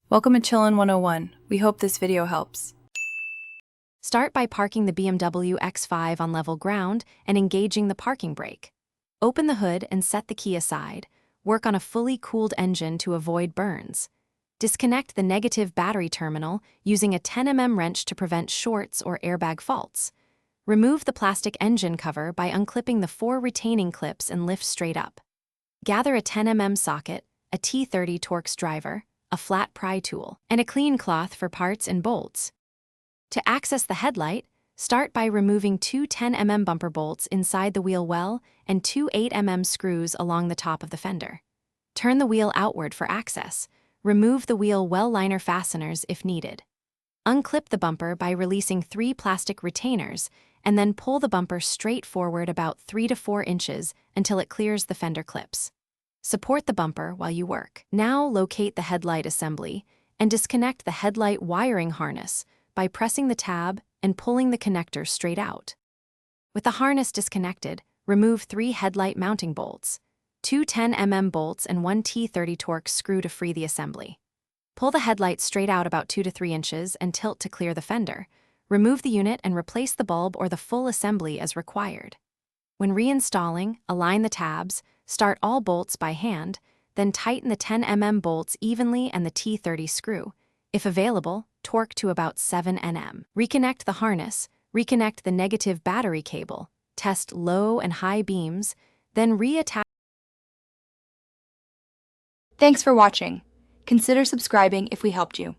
Welcome to Chillin' 101. We hope this video helps. Start by parking the BMW X5 on level ground and engaging the parking brake. Open the hood and set the key aside. Work on a fully cooled engine to avoid burns. Disconnect the negative battery terminal using a 10mm wrench to prevent shorts or airbag faults. Remove the plastic engine cover by unclipping the 4 retaining clips and lift straight up. Gather a 10mm socket, a T30 Torx driver, a flat pry tool, and a clean cloth for parts and bolts. To access the headlight, start by removing 2 10mm bumper bolts inside the wheel well and 2 8mm screws along the top of the fender. Turn the wheel outward for access. Remove the wheel well liner fasteners if needed. Unclip the bumper by releasing 3 plastic retainers and then pull the bumper straight forward about 3 to 4 inches until it clears the fender clips. Support the bumper while you work. Now locate the headlight assembly and disconnect the headlight wiring harness by pressing the tab and pulling the connector straight out. With the harness disconnected, remove 3 headlight mounting bolts, 2 10mm bolts and 1 T30 Torx screw to free the assembly. Pull the headlight straight out about 2 to 3 inches and tilt to clear the fender. Remove the unit and replace the bulb or the full assembly as required. When reinstalling, align the tabs, start all bolts by hand, then tighten the 10mm bolts evenly and the T30 screw. If available, torque to about 7 Nm. Reconnect the harness, reconnect the negative battery cable, test low and high beams, then reattach. Thanks for watching. Consider subscribing if we helped you.